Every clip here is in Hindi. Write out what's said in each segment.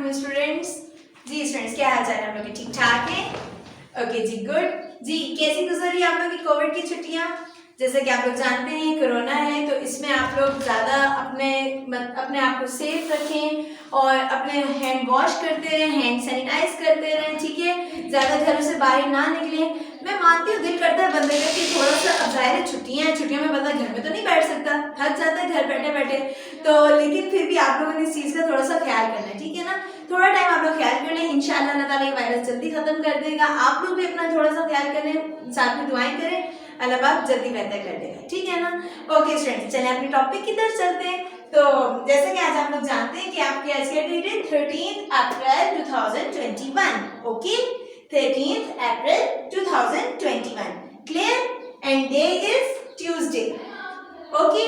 Good students. जी स्टूडेंट्स, क्या हाल चाल है आप लोग के? ठीक ठाक है? ओके जी, गुड जी। कैसी गुजर रही है आप लोग की कोविड की छुट्टियां? जैसे कि आप लोग जानते हैं कोरोना है, तो इसमें आप लोग ज़्यादा अपने आप को सेफ रखें और अपने हैंड वॉश करते रहें, हैंड सैनिटाइज करते रहें, ठीक है? ज़्यादा घरों से बाहर ना निकलें। मैं मानती हूँ दिल करता है बंदे का कि थोड़ा सा, अब जाहिर है छुट्टियां में बंदा घर में तो नहीं बैठ सकता, थक जाता है घर बैठे बैठे, तो लेकिन फिर भी आप लोगों ने इस चीज़ का थोड़ा सा ख्याल करना है, ठीक है ना? थोड़ा टाइम आप लोग ख्याल कर लें, इंशाअल्लाह अल्लाह ताला ये वायरस जल्दी खत्म कर देगा। आप लोग भी अपना थोड़ा सा ख्याल करें, साथ में दुआएं करें, अल्लाह पाक जल्दी बेहतर कर देगा, ठीक है ना? ओके स्टूडेंट्स, चलें अपने टॉपिक की तरफ चलते हैं। तो जैसे कि आज आप लोग जानते हैं कि आपकी आज की डेट है 13 April 2021, okay? 13 April 2021, clear? And day is Tuesday, okay?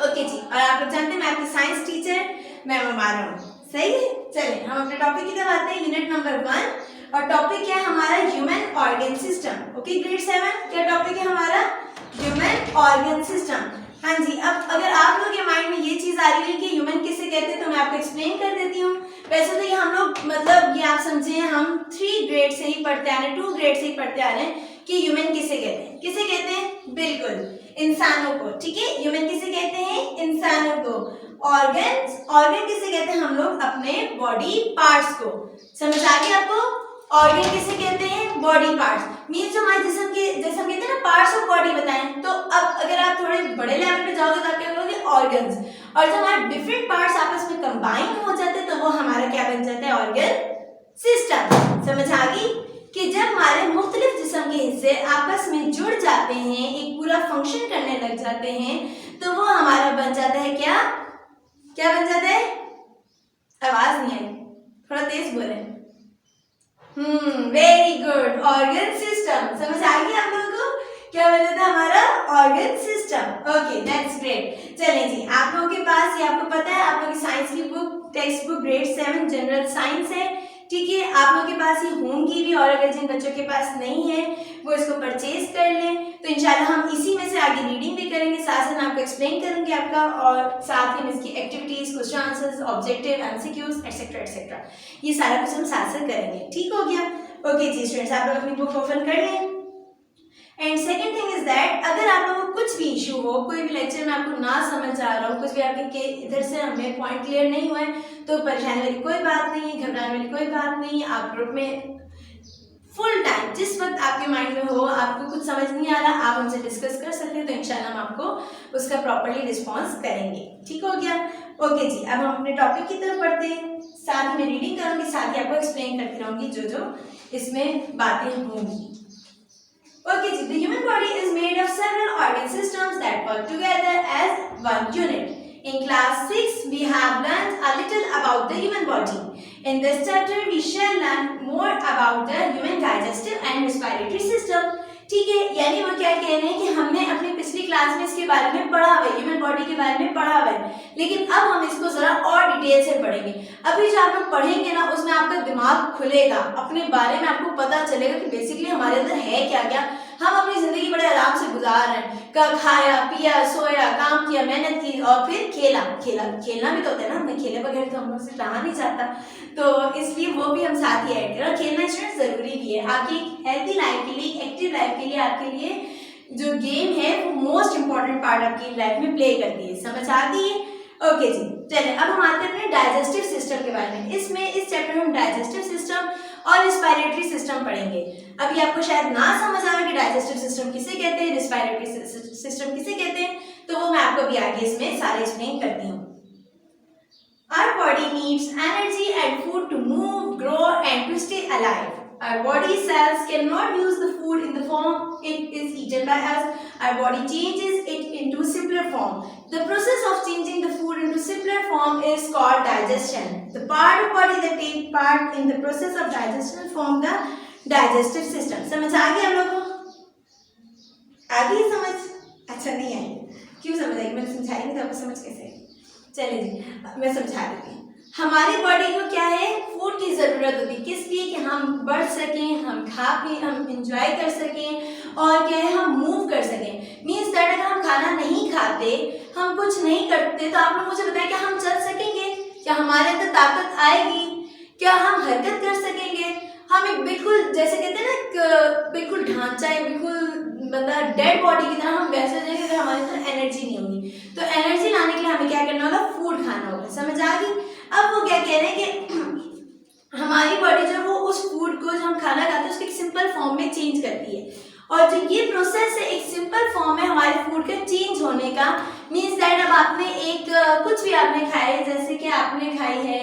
Okay जी। और आप लोग जानते हैं मैं आपकी साइंस टीचर मैम अमारा हूँ, सही है? चलिए हम अपने टॉपिक की तरफ आते हैं, यूनिट नंबर 1, और टॉपिक क्या है हमारा? Human organ system, okay? Grade 7 क्या टॉपिक है हमारा? Human organ system. हाँ जी। अब अगर आप लोग के माइंड में ये चीज आ रही है कि ह्यूमन किसे कहते हैं, तो मैं आपको एक्सप्लेन कर देती हूँ। वैसे तो ये हम लोग मतलब ये आप समझे हम 3 ग्रेड से ही पढ़ते आ रहे हैं, 2 ग्रेड से ही पढ़ते आ रहे हैं कि ह्यूमन किसे कहते हैं। किसे कहते हैं? बिल्कुल इंसानों को, ठीक है? ह्यूमन किसे कहते हैं? इंसानों को। ऑर्गन किसे कहते हैं? हम लोग अपने बॉडी पार्ट्स को। समझ आ गई आपको? ऑर्गन किसे कहते हैं? बॉडी पार्ट्स मीन्स हमारे जिस्म के, जैसे हम कहते हैं ना पार्ट्स ऑफ बॉडी बताएं, तो अब अगर आप थोड़े बड़े लेवल पे जाओगे तो आप क्या करोगे? ऑर्गन्स। और जब हमारे डिफरेंट पार्ट्स आपस में कंबाइन हो जाते हैं तो वो हमारा क्या बन जाता है? Organ system. समझ आ गई कि जब हमारे मुख्तलिफ जिस्म के हिस्से आपस में जुड़ जाते हैं, एक पूरा फंक्शन करने लग जाते हैं, तो वो हमारा बन जाता है क्या? क्या बन जाता है? आवाज नहीं आई, थोड़ा तेज बोले। Very good, organ system. समझ आ गई आप लोगों को? क्या बन जाता है हमारा? Organ system. Okay, that's great. चलिए जी, आप लोगों के पास ये आपको पता है, आप लोगों की साइंस की book, text book grade 7 general science है, ठीक है? आप लोगों के पास ये होंगी भी, और अगर जिन बच्चों के पास नहीं है वो इसको परचेज कर लें। तो इंशाल्लाह हम इसी में से आगे रीडिंग भी करेंगे, साथ साथ आपको एक्सप्लेन करेंगे आपका, और साथ ही इसकी activities, question answers, objective, MCQs etcetera etcetera, ये सारा कुछ हम साथ साथ करेंगे। ठीक हो गया? ओके जी स्टूडेंट्स, आप लोग अपनी बुक ओपन कर लें। And second thing is that, अगर आप लोगों को कुछ भी इशू हो, कोई भी लेक्चर में आपको ना समझ आ रहा हो, कुछ भी आपके इधर से हमें पॉइंट क्लियर नहीं हुआ है, तो परेशानी वाली कोई बात नहीं है, घबराने वाली कोई बात नहीं है। आप ग्रुप में फुल टाइम जिस वक्त आपके माइंड में हो, आपको कुछ समझ नहीं आ रहा, आप हमसे डिस्कस कर सकते हैं, तो इंशाल्लाह हम आपको उसका प्रॉपर्ली रिस्पॉन्स करेंगे। ठीक हो गया? ओके जी, अब हम अपने टॉपिक की तरफ बढ़ते हैं। साथ ही मैं रीडिंग करूंगी, साथ ही आपको एक्सप्लेन करती रहूंगी जो जो इसमें बातें होंगी। Okay, the human body is made of several organ systems that work together as one unit. In class 6, we have learned a little about the human body. In this chapter, we shall learn more about the human digestive and respiratory system. ठीक है, यानी वो क्या कह रहे हैं कि हमने अपनी पिछली क्लास में इसके बारे में पढ़ा हुआ है, ह्यूमन बॉडी के बारे में पढ़ा हुआ है, लेकिन अब हम इसको जरा और डिटेल से पढ़ेंगे। अभी जो आप लोग पढ़ेंगे ना, उसमें आपका दिमाग खुलेगा, अपने बारे में आपको पता चलेगा कि बेसिकली हमारे अंदर है क्या क्या। हम अपनी जिंदगी बड़े आराम से गुजार रहे हैं, कल खाया पिया सोया, काम किया, मेहनत की, और फिर खेला। खेलना भी तो होता है ना, हमें खेले बगैर तो हम लोग से रहा नहीं जाता, तो इसलिए वो भी हम साथ ही ऐड करें। और खेलना स्टूडेंट जरूरी भी है आपकी हेल्थी लाइफ के लिए, एक्टिव लाइफ के लिए। आपके लिए जो गेम है वो मोस्ट इंपॉर्टेंट पार्ट आपकी लाइफ में प्ले करती है। समझ आती है? ओके जी, चलिए अब हम आते हैं अपने डाइजेस्टिव सिस्टम के बारे में। इस चैप्टर में हम डाइजेस्टिव सिस्टम और रिस्पायरेटरी सिस्टम पढ़ेंगे। अभी आपको शायद ना समझ आ रहा कि डाइजेस्टिव सिस्टम किसे कहते हैं, रिस्पायरेटरी सिस्टम किसे कहते हैं, तो वो मैं आपको अभी आगे इसमें सारे एक्सप्लेन करती हूँ। Our body needs energy and food to move, grow and to stay alive. Our body cells cannot use the food in the form it is eaten by us. Our body changes it into simpler form. The process of changing the food into simpler form is called digestion. The part of body that take part in the process of digestion form the digestive system. समझ आ गई हम लोग को? आ गई समझ? अच्छा नहीं आई, क्यों समझ आएगी? मैंने समझाएंगे तो आपको समझ कैसे आएगी? चलिए जी, मैं समझा देती हूँ। हमारी बॉडी को क्या है? फूड की जरूरत होती है। किस लिए? कि हम बढ़ सकें, हम खा पी, हम इंजॉय कर सकें, और क्या है, हम मूव कर सकें। मीन्स दैट अगर हम खाना नहीं खाते, हम कुछ नहीं करते, तो आप लोग मुझे बताएं क्या हम चल सकेंगे? क्या हमारे अंदर ताकत आएगी? बिल्कुल जैसे कहते हैं ना बिल्कुल ढांचा है, बिल्कुल मतलब डेड बॉडी की तरह हम वैसे हो जाएंगे अगर हमारे अंदर एनर्जी नहीं होगी। तो एनर्जी लाने के लिए हमें क्या करना होगा, फूड खाना होगा। समझ आ गई? अब वो क्या कह रहे हैं कि हमारी बॉडी जो वो उस फूड को जो हम खाना खाते हैं उसके एक सिंपल फॉर्म में चेंज करती है, और जो ये प्रोसेस है एक सिंपल फॉर्म में हमारे फूड का चेंज होने का, मीन्स दैट अब आपने एक कुछ भी आपने खाया है, जैसे कि आपने खाई है,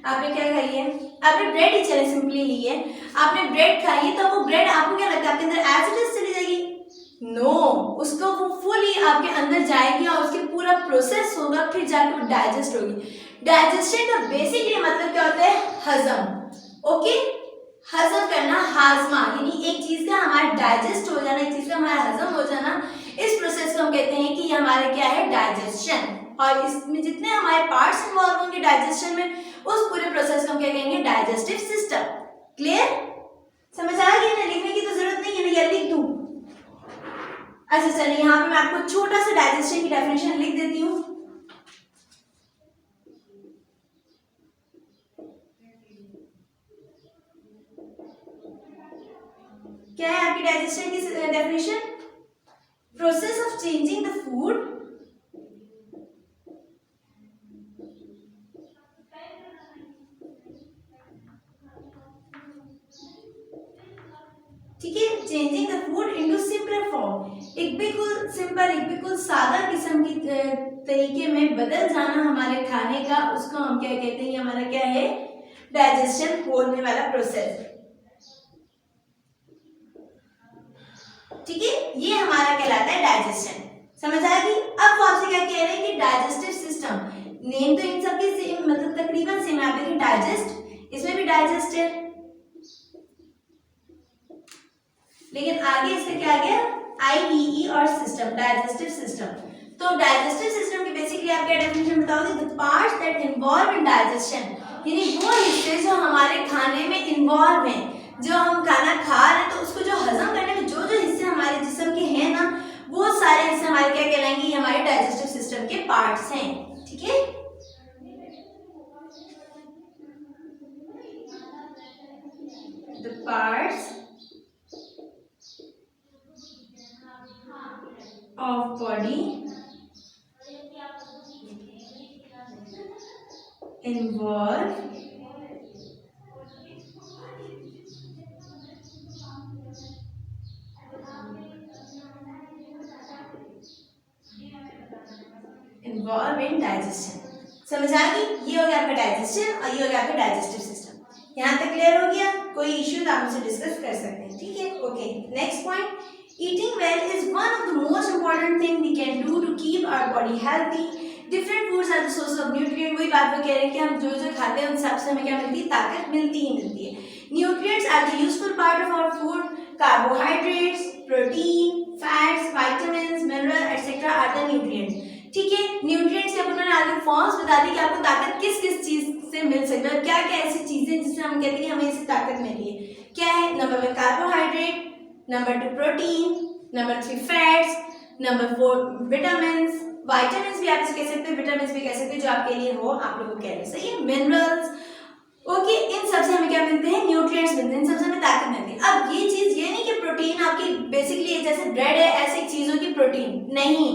आपने क्या खाई है, आपने ब्रेड ही चले सिंपली ली है, आपने ब्रेड खाई है, तो वो ब्रेड आपको क्या लगता है आपके अंदर एज इट इज चली जाएगी? नो, उसको वो फुली आपके अंदर जाएगी और उसके पूरा प्रोसेस होगा, फिर जाकर वो डाइजेस्ट होगी। डाइजेशन का बेसिकली मतलब क्या होता है, हजम। ओके, हजम करना, हाजमा, यानी एक चीज का हमारा डाइजेस्ट हो जाना, एक चीज का हमारा हजम हो जाना, इस प्रोसेस को हम कहते हैं कि ये हमारे क्या है, डाइजेशन। और इसमें जितने हमारे पार्ट्स इन्वॉल्व होंगे डाइजेशन में, उस पूरे प्रोसेस को हम क्या कहेंगे, डाइजेस्टिव सिस्टम। क्लियर? समझ आ गई ना? लिखने की तो जरूरत नहीं है ना, या लिख दूं? अच्छा चलिए, यहाँ पे मैं आपको छोटा सा डाइजेशन की डेफिनेशन लिख देती हूँ। क्या है आपकी डाइजेशन की definition? Process of changing the food ठीक है, changing the food into simpler form, एक बिल्कुल सिंपल, एक बिल्कुल सादा किस्म की तरीके में बदल जाना हमारे खाने का, उसको हम क्या कहते हैं, हमारा क्या है, डाइजेशन होने वाला प्रोसेस। ठीक है, ये हमारा कहलाता है डाइजेशन। समझ आ गई? अब वो आपसे क्या कह रहे हैं कि डाइजेस्टिव सिस्टम, नेम तो इन सबकी सेम, मतलब तकरीबन सेम है। आप देखिए डाइजेस्ट, इसमें भी डाइजेस्ट है, लेकिन आगे इसका क्या आ गया, IEE और सिस्टम, डाइजेस्टिव सिस्टम। तो डाइजेस्टिव सिस्टम की बेसिकली आप क्या डेफिनेशन बताओगे, the parts that involve in digestion, यानी वो हिस्से जो हमारे खाने में इन्वॉल्व हैं, जो हम खाना खा रहे हैं तो उसको जो हजम करने में जो जो हिस्से हमारे जिस्म के हैं ना, वो सारे हिस्से हमारे क्या कहलाएंगे, ये हमारे डाइजेस्टिव सिस्टम के पार्ट्स हैं। ठीक है, the parts of body involve in digestion। समझ आ गई? ये हो गया आपका डाइजेशन और ये हो गया आपका डाइजेस्टिव सिस्टम। यहाँ तक क्लियर हो गया? कोई इश्यू तो आप मुझसे डिस्कस कर सकते हैं। ठीक है, okay. Next point, eating well is one of the most important thing we can do to keep our body healthy। different foods are the source of nutrient। वही बात वो कह रहे हैं कि हम जो जो खाते हैं उन सब से हमें क्या मिलती है, ताकत मिलती ही मिलती है। nutrients are the useful part of our food। carbohydrates, protein, fats, vitamins, mineral etc are the nutrients। ठीक है, न्यूट्रिएंट्स के उन्होंने आगे फॉर्म्स बता दी कि आपको ताकत किस किस चीज से मिल सकती है, क्या क्या ऐसी चीजें जिससे हम कहते हैं कि हमें इससे ताकत मिली है। क्या है? Number 1 carbohydrate, number 2 protein, number 3 fats, number 4 vitamin. Vitamin भी आप इसे कह सकते हैं, विटामिन भी कह सकते हैं, जो आपके लिए हो आप लोगों को कह रहे हैं। सही है, मिनरल्स। ओके, इन सबसे हमें क्या मिलते हैं, न्यूट्रिएंट्स मिलते हैं, इन सबसे हमें ताकत मिलती है। अब ये चीज ये नहीं कि प्रोटीन आपकी बेसिकली जैसे ब्रेड है ऐसी चीजों की प्रोटीन नहीं।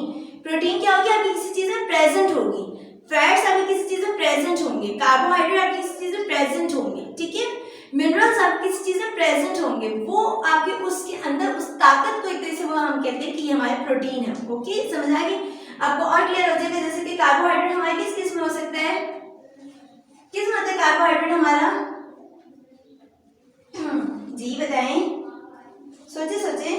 प्रोटीन क्या होगी, आपकी किसी चीज में प्रेजेंट होगी। फैट्स आपकी किसी चीज में प्रेजेंट होंगे, कार्बोहाइड्रेट आपकी किसी चीज में प्रेजेंट होंगे। ठीक है, मिनरल्स आपकी किसी चीज में प्रेजेंट होंगे, वो आपके उसके अंदर उस ताकत को एक तरह से वो हम कहते हैं कि ये हमारे प्रोटीन है। ओके, समझ आ गई? आपको और क्लियर हो जाएगा। जैसे कि कार्बोहाइड्रेट हमारे किस किस में हो सकता है, किस में होता है कार्बोहाइड्रेट हमारा? जी बताएं, सोचे सोचे,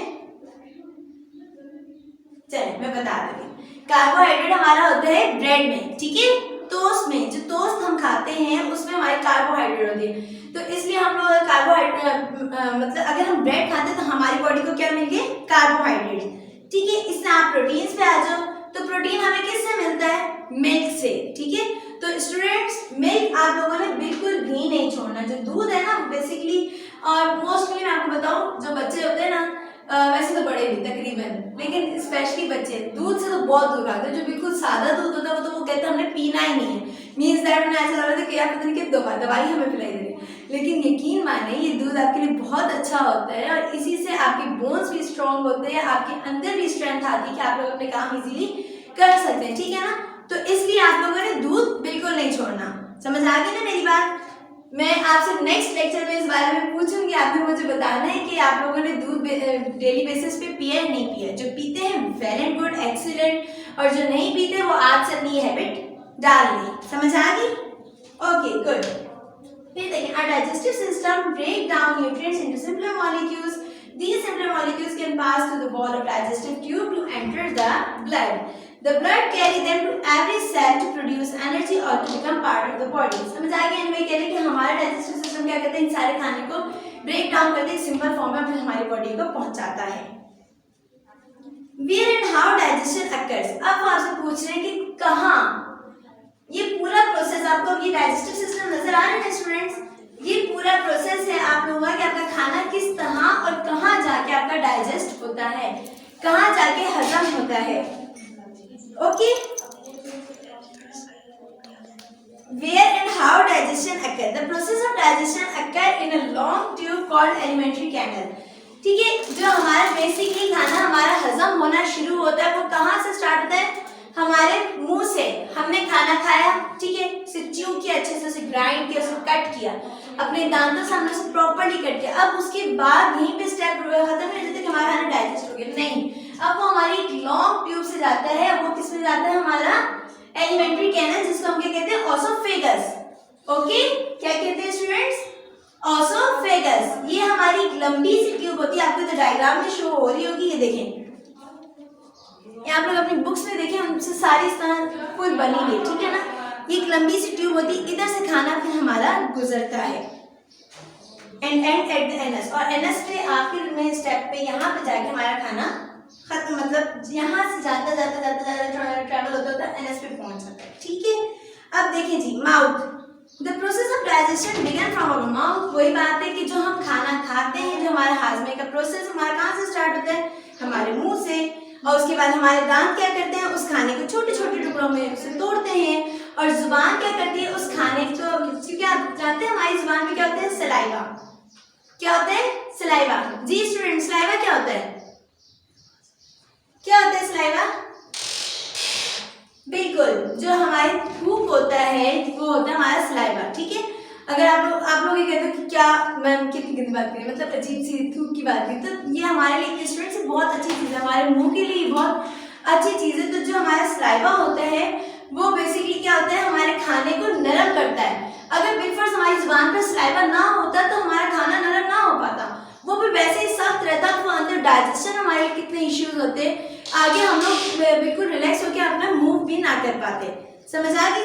चलिए मैं बता दूंगी। कार्बोहाइड्रेट हमारा होता है ब्रेड में, ठीक है, टोस्ट में, जो टोस्ट हम खाते हैं उसमें हमारे कार्बोहाइड्रेट होती है। तो इसलिए हम लोग कार्बोहाइड्रेट मतलब अगर हम ब्रेड खाते हैं तो हमारी बॉडी को क्या मिल गए, कार्बोहाइड्रेट। ठीक है, इससे आप प्रोटीन्स पे आ जाओ। तो प्रोटीन हमें किससे मिलता है, मिल्क से। ठीक है, तो स्टूडेंट्स मिल्क आप लोगों ने बिल्कुल भी नहीं छोड़ना। जो दूध है ना बेसिकली, और मोस्टली मैं आपको बताऊं, जो बच्चे होते हैं ना, वैसे तो बड़े भी तकरीबन, लेकिन स्पेशली बच्चे दूध से तो बहुत दूर भागते हैं। जो बिल्कुल सादा दूध होता है वो तो वो कहते हैं हमने पीना ही नहीं है, मीन्स दैट उन्हें ऐसा लग रहा था कि यार पता नहीं क्या दवाई हमें पिलाई दे रही है, लेकिन यकीन माने ये दूध आपके लिए बहुत अच्छा होता है और इसी से आपके बोन्स भी स्ट्रांग होते हैं, आपके अंदर भी स्ट्रेंथ आती है कि आप लोग अपने काम इजीली कर सकते हैं, ठीक है ना। तो इसलिए आप लोगों ने दूध बिल्कुल नहीं छोड़ना। समझ आ गई ना मेरी बात। मैं आपसे नेक्स्ट लेक्चर में इस बारे में पूछूंगी, आपने मुझे बताना है कि आप लोगों ने दूध डेली बेसिस पे पिया है नहीं पिया। जो पीते हैं वेल एंड गुड, एक्सीलेंट, और जो नहीं पीते वो आज से अपनी हैबिट डाल लें। समझ आ गई? Okay good. फिर देखिए, our digestive system break down nutrients into simpler molecules. These simpler molecules can pass through the wall of digestive tube to enter the blood. The blood carry them to every cell to produce energy or to become part of the body. समझ आ गया? इनमें कह रहे हैं कि हमारा डाइजेस्टिव सिस्टम क्या करता है, इन सारे खाने को ब्रेक डाउन करके सिंपल फॉर्म में फिर हमारी बॉडी को पहुंचाता है। Where and how digestion occurs? अब वो आपसे पूछ रहे हैं कि कहाँ ये पूरा प्रोसेस, आपको ये डाइजेस्टिव सिस्टम नजर आ रहा है स्टूडेंट्स, ये पूरा प्रोसेस है आप लोगों का कि आपका खाना किस तरह और कहाँ जाके आपका डाइजेस्ट होता है, कहाँ जाके हजम होता है। Okay, where and how digestion occur? The process of digestion occur in a long tube called alimentary canal. ठीक है, जो हमारा बेसिकली खाना हमारा हजम होना शुरू होता है वो कहाँ से स्टार्ट होता है, हमारे मुंह से। हमने खाना खाया, ठीक है, उसे च्यू किया, अच्छे से उसे ग्राइंड किया, उसे कट किया, अपने दांतों से हमने उसे प्रॉपर्ली कट किया। अब उसके बाद यहीं पे स्टेप खत्म नहीं होता कि हमारा खाना डाइजेस्ट हो गया, नहीं। अब वो हमारी एक लॉन्ग ट्यूब से जाता है, वो किस में जाता है, हमारा एलिमेंट्री कैनल, जिसको हम क्या कहते हैं, ऑसोफेगस। ओके, क्या कहते हैं स्टूडेंट्स, ऑसोफेगस। ये हमारी लंबी सी ट्यूब होती है, आपको तो डायग्राम में शो हो रही होगी, ये देखें, आप लोग अपनी बुक्स में देखें, उनसे सारी इस तरह फुल बनी हुई, ठीक है ना। ये एक लंबी सी ट्यूब होती है, इधर से खाना फिर हमारा गुजरता है एंड एट द एनस, और एनस पे आखिर में स्टेप पे यहाँ पे जाके हमारा खाना खत्म, मतलब यहाँ से जाता जाता जाता जाता ट्रैवल होता होता एनस पे पहुंच जाता है, ठीक है। अब देखिए जी, mouth. The process of digestion begin from our mouth. वही बात है कि जो हम खाना खाते हैं, जो हमारा हाजमे का प्रोसेस हमारा कहाँ से स्टार्ट होता है, हमारे मुंह से, और उसके बाद हमारे दांत क्या करते हैं, उस खाने को छोटे छोटे टुकड़ों में उसे तोड़ते हैं, और जुबान क्या करती है, उस खाने को, क्योंकि आप जानते हैं हमारी जुबान में क्या होता है, सलाइवा। क्या होता है, सलाइवा। जी स्टूडेंट, सलाइवा क्या होता है, क्या होता है सलाइवा? बिल्कुल, जो हमारे थूक होता है वो होता है हमारा सलाइवा, ठीक है। अगर आप लोग ये कहते हो कि क्या मैम कितनी गंदी बात करें, मतलब अजीब सी थूक की बात करें, तो ये हमारे लिए स्टूडेंट्स बहुत अच्छी चीज़ है, हमारे मुंह के लिए बहुत अच्छी चीज़ है। तो जो हमारा सलाइवा होता है वो बेसिकली क्या होता है, हमारे खाने को नरम करता है। अगर बिलफर्ज हमारी जुबान पर सलाइवा ना होता तो हमारा खाना नरम ना हो पाता, वो भी वैसे ही सख्त रहता, तो अंदर डाइजेशन हमारे कितने इश्यूज होते, आगे हम लोग बिल्कुल रिलैक्स होकर अपना मूव भी ना कर पाते। समझ आ गई?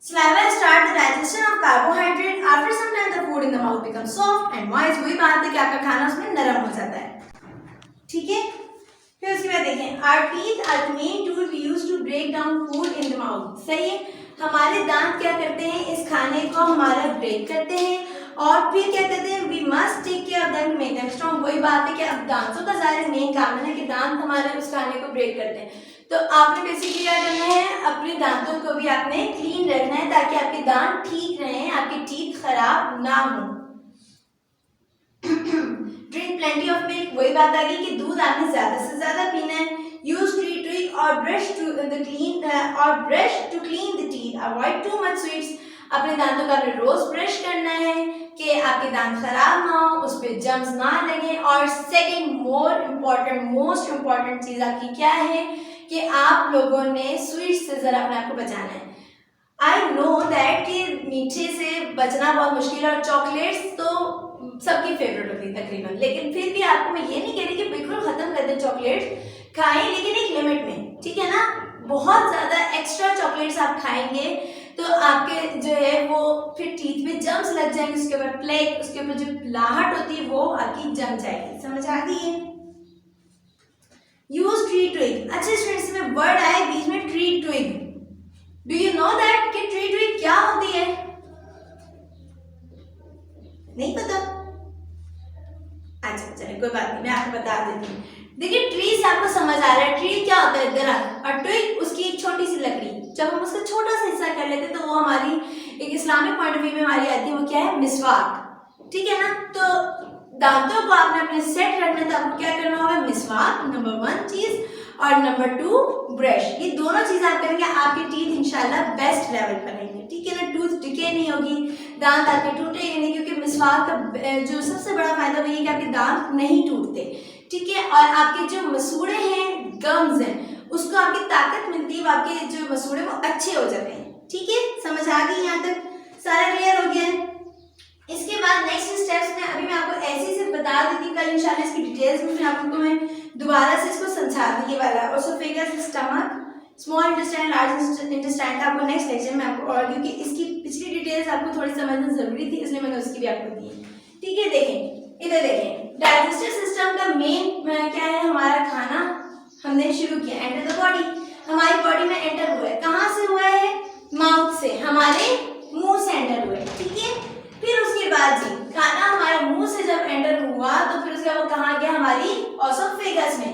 Saliva start the digestion of carbohydrate. After some time, the food in the mouth becomes soft and moist. वही बात है कि आपका खाना उसमें नरम हो जाता है, ठीक है। फिर उसके बाद देखें, our teeth are the main tool we use to break down food in the mouth. सही है, हमारे दांत क्या करते हैं, इस खाने को हमारा ब्रेक करते हैं, और फिर क्या करते हैं, we must take care of them to make them strong. वही बात है कि अब दांतों का ज़ाहिर मेन काम है ना कि दांत हमारे उस खाने को ब्रेक करते हैं। तो आपने बेसिकली क्या करना है, अपने दांतों को भी आपने क्लीन रखना है ताकि आपके दांत ठीक रहें, आपके टीथ खराब ना हो। Drink plenty of milk. वही बात आ गई कि दूध आपने ज्यादा से ज्यादा पीना है। यूज ट्री ट्रिक और brush to clean the teeth. Avoid too much sweets. अपने दांतों का आपने रोज ब्रश करना है कि आपके दांत खराब ना हो, उस पर जर्म्स ना लगे। और सेकेंड मोस्ट इम्पॉर्टेंट चीज आपकी क्या है कि आप लोगों ने स्वीट्स से जरा अपने आप को बचाना है। आई नो दैट कि मीठे से बचना बहुत मुश्किल है, और चॉकलेट्स तो सबकी फेवरेट होती है तकरीबन, लेकिन फिर भी आपको मैं ये नहीं कह रही कि बिल्कुल खत्म कर दें चॉकलेट्स, खाएं लेकिन एक लिमिट में, ठीक है ना। बहुत ज्यादा एक्स्ट्रा चॉकलेट्स आप खाएंगे तो आपके जो है वो फिर टीथ में जम्स लग जाएंगे, उसके ऊपर प्लेक, उसके ऊपर जो लाहट होती है वो आपकी जम जाएगी। समझ आ गई है? Use tree twig. अच्छा स्टूडेंट्स, में वर्ड आए बीच में tree twig. Do you know that कि ट्री ट्विग क्या होती है? नहीं पता? अच्छा चलिए कोई बात नहीं, मैं आपको बता देती हूँ। देखिए ट्री से आपको समझ आ रहा है, ट्री क्या होता है, दरख्त, और ट्विग उसकी एक छोटी सी लकड़ी। जब हम उसका छोटा सा हिस्सा कर लेते हैं तो वो हमारी एक इस्लामिक पॉइंट ऑफ व्यू में हमारी आती है, वो क्या है, मिसवाक, ठीक है ना। तो दांतों को आपने अपने सेट रखना है तो आपको क्या करना होगा, मिसवाक नंबर 1 चीज, और नंबर 2 ब्रश। ये दोनों चीजें आप करेंगे, आपके टीथ इंशाल्लाह बेस्ट लेवल पर रहेंगे, ठीक है ना। टूथ डिके नहीं होगी, दांत आपके टूटेंगे नहीं, क्योंकि मिसवाक का जो सबसे बड़ा फायदा वही है कि आपके दांत नहीं टूटते, ठीक है। और आपके जो मसूड़े हैं, गम्स हैं, उसको आपकी ताकत मिलती है, आपके जो मसूड़े वो अच्छे हो जाते हैं, ठीक है। समझ आ गई यहाँ तक, सारा क्लियर हो गया है। इसके बाद नेक्स्ट स्टेप्स में अभी मैं आपको ऐसे से बता देती, कल इंशाल्लाह इसकी डिटेल्स में आपको मैं दोबारा से इसको समझा दूंगी वाला। Oesophagus, stomach, small intestine, large intestine का आपको नेक्स्ट लेक्चर में आपको, और क्योंकि इसकी पिछली डिटेल्स आपको थोड़ी समझना जरूरी थी इसलिए मैंने उसकी भी आपको दी, ठीक है। देखें इधर, देखें डाइजेस्टिव सिस्टम का मेन क्या है, हमारा खाना हमने शुरू किया, एंटर द बॉडी, हमारी बॉडी में एंटर हुआ है, कहाँ से हुआ है, माउथ से, हमारे मुंह से एंटर हुआ है, ठीक है। फिर उसके बाद जी खाना हमारे मुंह से जब एंटर हुआ तो फिर उसके बाद वो कहाँ गया, हमारी ओसोफेगस में,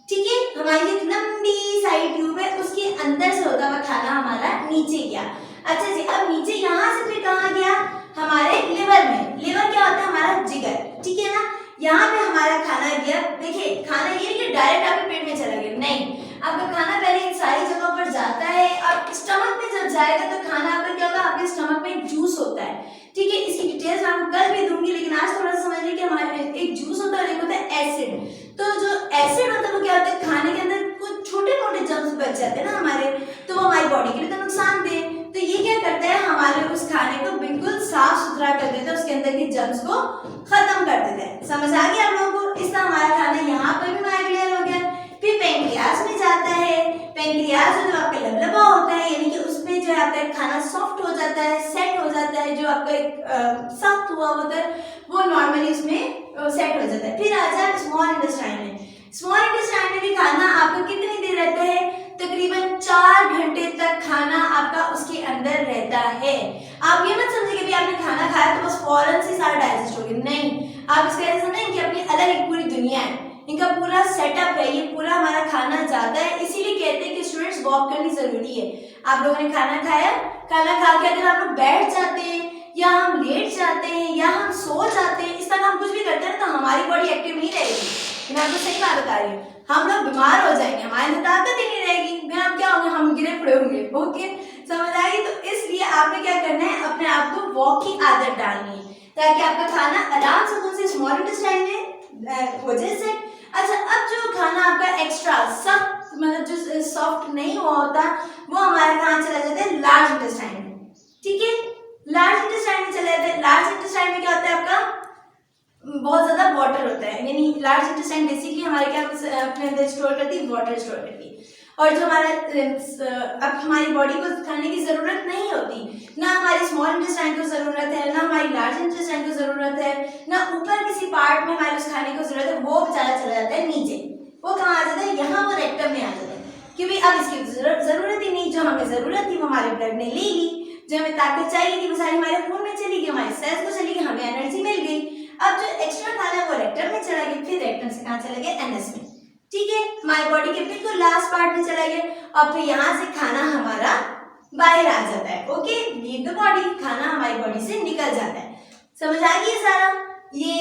ठीक है। हमारी एक लंबी साइड ट्यूब है, उसके अंदर से होता हुआ खाना हमारा नीचे गया। अच्छा जी, अब नीचे यहाँ से फिर कहाँ गया, हमारे लिवर में। लिवर क्या होता है, हमारा जिगर, ठीक है ना। यहाँ पे हमारा खाना गया, देखिए खाना ये नहीं कि डायरेक्ट आपके पेट में चला गया, नहीं, आपका खाना पहले इन सारी जगहों पर जाता है, और स्टमक में जब जाएगा तो खाना आपका क्या होगा, आपके स्टमक में एक जूस होता है, ठीक है। इसकी डिटेल्स मैं आपको कल भी दूंगी, लेकिन आज थोड़ा सा समझ लीजिए कि हमारे एक जूस होता है और एक होता है एसिड। तो जो एसिड होता है वो क्या होता है, खाने के अंदर कुछ छोटे मोटे जर्म्स बच जाते हैं ना हमारे, तो वो हमारी बॉडी के लिए तो नुकसानदेह, तो ये क्या करता है, हमारे उस खाने को बिल्कुल साफ सुथरा कर देता है, उसके अंदर के जर्म्स को खत्म कर देता है। समझ आ गया आप लोगों को, इसका हमारा खाना यहाँ पर भी हमारा क्लियर हो गया। फिर पेंक्रियाज में जाता है, पेंक्रियाज जो आपका लबलबा होता है, यानी कि उसमें जो है आपका खाना सॉफ्ट हो जाता है, सेट हो जाता है, जो आपका एक सख्त हुआ होता है वो नॉर्मली उसमें सेट हो जाता है। फिर आ जाए स्मॉल इंटेस्टाइन में, स्मॉल इंटेस्टाइन में भी खाना आपका कितनी देर रहता है, तकरीबन 4 घंटे तक खाना आपका उसके अंदर रहता है। आप ये मत समझिए कि आपने खाना खाया तो बस फौरन से सारा डाइजेस्ट हो गया, नहीं, आप इसका ऐसा समझें कि अपनी अलग एक पूरी दुनिया है, इनका पूरा सेटअप है, ये पूरा हमारा खाना जाता है। इसीलिए कहते हैं कि स्टूडेंट्स वॉक करनी जरूरी है। आप लोगों ने खाना खाया, खाना खा के अगर आप लोग बैठ जाते हैं या हम लेट जाते हैं या हम सो जाते हैं, इस तरह हम कुछ भी करते हैं तो हमारी बॉडी एक्टिव नहीं रहेगी। मैं आपको सही बात बता रही हूँ, हम लोग बीमार हो जाएंगे, हमारे अंदर ताकत ही नहीं रहेगी, फिर हम क्या होंगे, हम गिरे पड़े होंगे। ओके, समझ आई। तो इसलिए आपने क्या करना है, अपने आप को वॉक की आदत डालनी है ताकि आपका खाना आराम से स्मॉल इंटेस्टाइन में हो जाए सेट। अच्छा, अब जो खाना आपका एक्स्ट्रा सख्त, मतलब जो सॉफ्ट नहीं हुआ होता, वो हमारा कहाँ चला जाता है, लार्ज इंटेस्टाइन में, ठीक है। लार्ज इंटेस्टाइन में चला जाता है। लार्ज इंटेस्टाइन में क्या होता है, आपका बहुत ज्यादा वाटर होता है, यानी लार्ज इंटेस्टाइन बेसिकली हमारे क्या अपने अंदर स्टोर करती है, वाटर स्टोर करती है। और जो हमारा अब हमारी बॉडी को खाने की जरूरत नहीं होती, ना हमारी स्मॉल इंटेस्टाइन को जरूरत है, ना हमारी लार्ज इंटेस्टाइन को जरूरत है, ना ऊपर किसी पार्ट में हमारे उस खाने को जरूरत है, वो बेचारा चला जाता है नीचे। वो कहाँ आ जाता है, यहाँ वो रेक्टम में आ जाता है, क्योंकि अब इसकी जरूरत ही नहीं, जो हमें जरूरत थी वो हमारे ब्लड ने ले ली, जो हमें ताकत चाहिए थी वो सारी हमारे खून में चली गई, हमारे सेल्स को चली गई, हमें एनर्जी मिल गई। अब जो एक्स्ट्रा खाना है वो रेक्टम में चला गया, फिर रेक्टम से कहाँ चला गया, एनएस में, ठीक है, हमारी बॉडी के बिल्कुल लास्ट पार्ट में चला गया, और फिर यहाँ से खाना हमारा बाहर आ जाता है। ओके, लीव द बॉडी, खाना हमारी बॉडी से निकल जाता है। समझ आ गई सारा, ये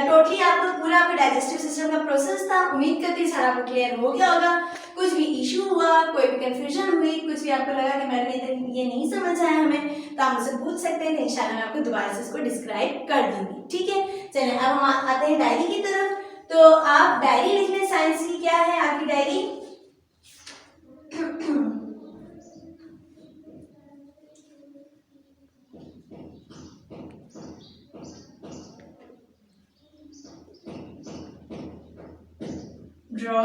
टोटली आपको पूरा आपका डाइजेस्टिव सिस्टम का प्रोसेस था। उम्मीद करती हूँ सारा आपको क्लियर हो गया होगा। कुछ भी इशू हुआ, कोई भी कंफ्यूजन हुई, कुछ भी आपको लगा कि मैंने ये नहीं समझ आया हमें, तो आप मुझसे पूछ सकते हैं, इंशाल्लाह मैं आपको दोबारा से इसको डिस्क्राइब कर दूंगी, ठीक है। चलिए अब हम आते हैं डायरी की तरफ। तो आप डायरी लिख लें, साइंस की क्या है आपकी diary. Draw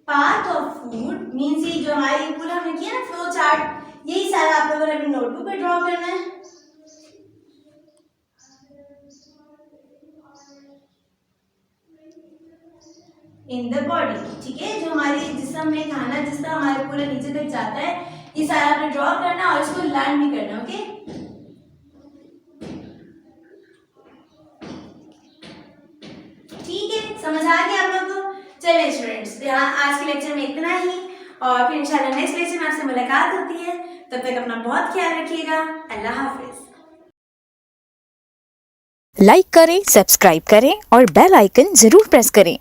part of food means, ये जो हमारी पूरा हमने किया ना फ्लो चार्ट, यही सारा आप लोगों ने अपनी नोटबुक पे ड्रॉ करना है। इन द बॉडी, ठीक है, जो हमारी जिस्म में खाना जिस तरह हमारे पूरे नीचे तक जाता है, ये सारा आपने ड्रॉ करना और इसको लर्न भी करना। ओके, ठीक है, समझ आ गया चलिए स्टूडेंट्स, यहाँ आज के लेक्चर में इतना ही, और फिर इंशाल्लाह नेक्स्ट लेक्चर में आपसे मुलाकात होती है। तब तक अपना बहुत ख्याल रखिएगा। अल्लाह हाफिज। लाइक करें, सब्सक्राइब करें और बेल आइकन जरूर प्रेस करें।